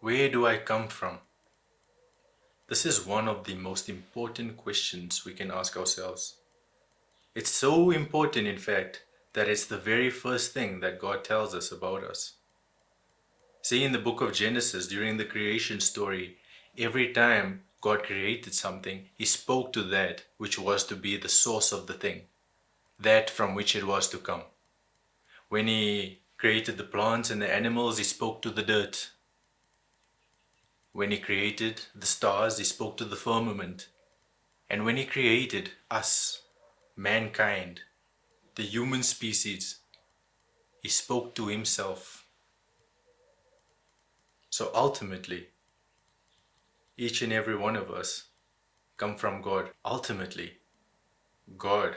Where do I come from? This is one of the most important questions we can ask ourselves. It's so important, in fact, that it's the very first thing that God tells us about us. See, in the book of Genesis, during the creation story, every time God created something, He spoke to that which was to be the source of the thing, that from which it was to come. When He created the plants and the animals, He spoke to the dirt. When He created the stars, He spoke to the firmament. And when He created us, mankind, the human species, He spoke to Himself. So ultimately, each and every one of us come from God. Ultimately, God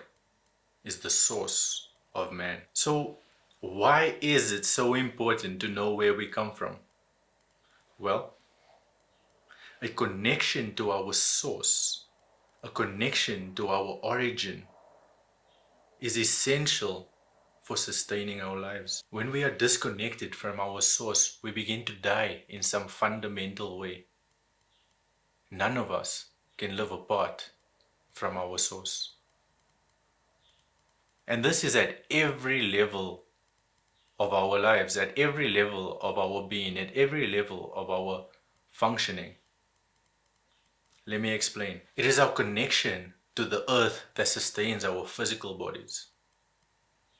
is the source of man. So why is it so important to know where we come from? Well, a connection to our source, a connection to our origin is essential for sustaining our lives. When we are disconnected from our source, we begin to die in some fundamental way. None of us can live apart from our source. And this is at every level of our lives, at every level of our being, at every level of our functioning. Let me explain. It is our connection to the earth that sustains our physical bodies.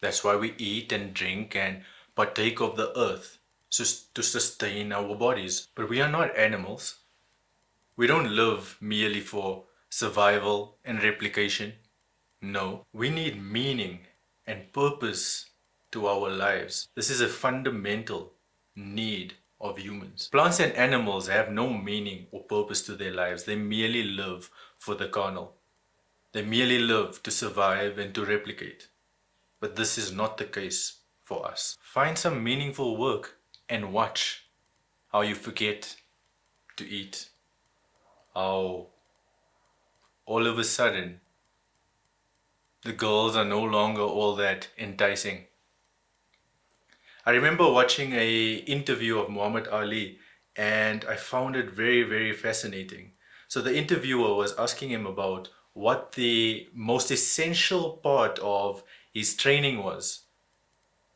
That's why we eat and drink and partake of the earth to sustain our bodies. But we are not animals. We don't live merely for survival and replication. No, we need meaning and purpose to our lives. This is a fundamental need of humans. Plants and animals have no meaning or purpose to their lives. They merely live for the carnal. They merely live to survive and to replicate. But this is not the case for us. Find some meaningful work and watch how you forget to eat. How all of a sudden the girls are no longer all that enticing. I remember watching an interview of Muhammad Ali and I found it very, very fascinating. So the interviewer was asking him about what the most essential part of his training was.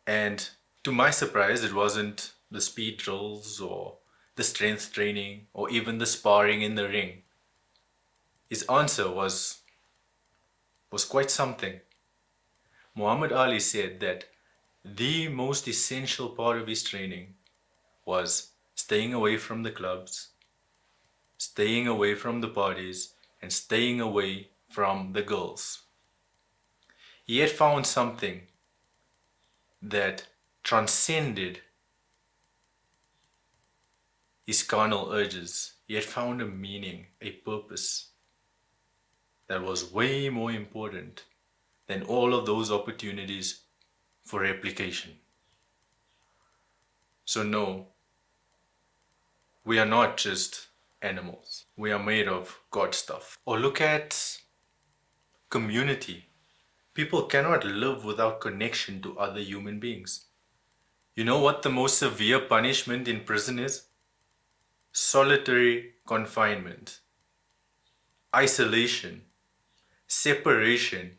And to my surprise, it wasn't the speed drills or the strength training or even the sparring in the ring. His answer was quite something. Muhammad Ali said that the most essential part of his training was staying away from the clubs, staying away from the parties, and staying away from the girls. He had found something that transcended his carnal urges. He had found a meaning, a purpose that was way more important than all of those opportunities for replication. So no, we are not just animals. We are made of God stuff. Or look at community. People cannot live without connection to other human beings. You know what the most severe punishment in prison is? Solitary confinement, isolation, separation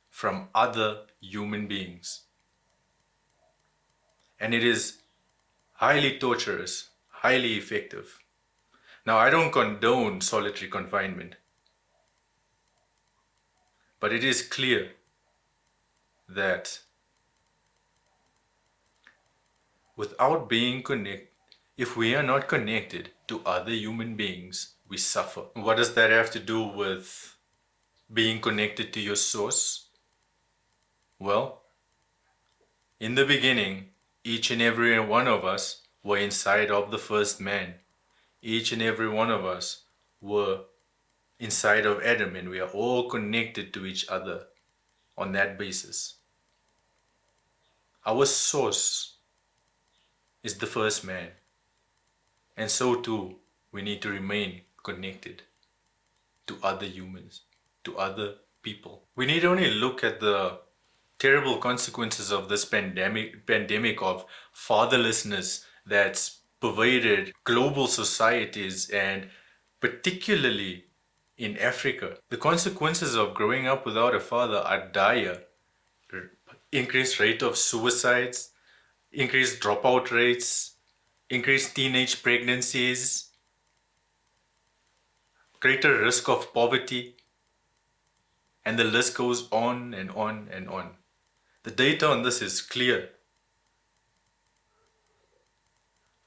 from other human beings. And it is highly torturous, highly effective. Now, I don't condone solitary confinement, but it is clear that without being connected, if we are not connected to other human beings, we suffer. What does that have to do with being connected to your source? Well, in the beginning, each and every one of us were inside of the first man. Each and every one of us were inside of Adam, and we are all connected to each other on that basis. Our source is the first man, and so too we need to remain connected to other humans, to other people. We need only look at the terrible consequences of this pandemic of fatherlessness that's pervaded global societies, and particularly in Africa. The consequences of growing up without a father are dire. Increased rate of suicides, increased dropout rates, increased teenage pregnancies, greater risk of poverty, and the list goes on and on and on. The data on this is clear.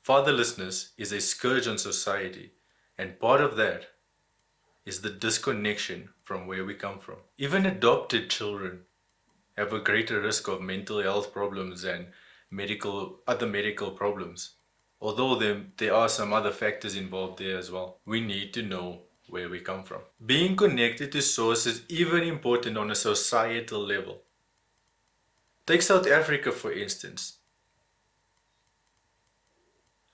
Fatherlessness is a scourge on society, and part of that is the disconnection from where we come from. Even adopted children have a greater risk of mental health problems and other medical problems. Although there are some other factors involved there as well. We need to know where we come from. Being connected to source is even important on a societal level. Take South Africa for instance.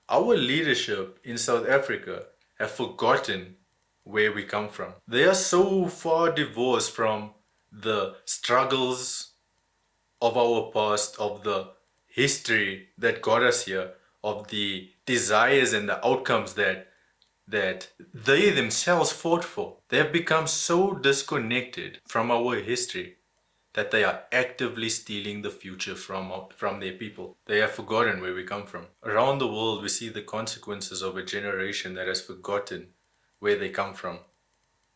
Our leadership in South Africa have forgotten where we come from. They are so far divorced from the struggles of our past, of the history that got us here, of the desires and the outcomes that they themselves fought for. They have become so disconnected from our history that they are actively stealing the future from their people. They have forgotten where we come from. Around the world, we see the consequences of a generation that has forgotten where they come from,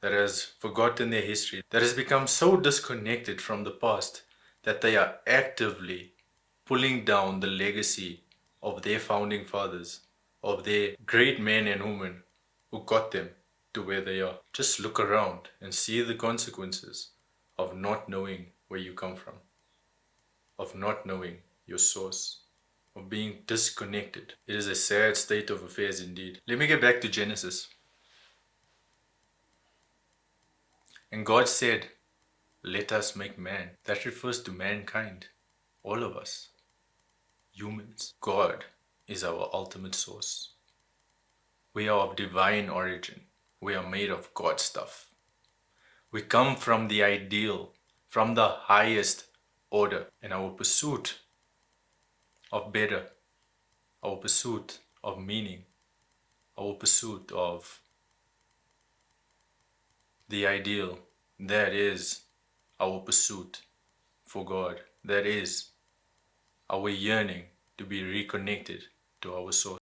that has forgotten their history, that has become so disconnected from the past that they are actively pulling down the legacy of their founding fathers, of their great men and women who got them to where they are. Just look around and see the consequences of not knowing where you come from, of not knowing your source, of being disconnected. It is a sad state of affairs indeed. Let me get back to Genesis. And God said, "Let us make man." That refers to mankind, all of us, humans. God is our ultimate source. We are of divine origin. We are made of God stuff. We come from the ideal, from the highest order, in our pursuit of better, our pursuit of meaning, our pursuit of the ideal. That is our pursuit for God. That is our yearning to be reconnected to our source.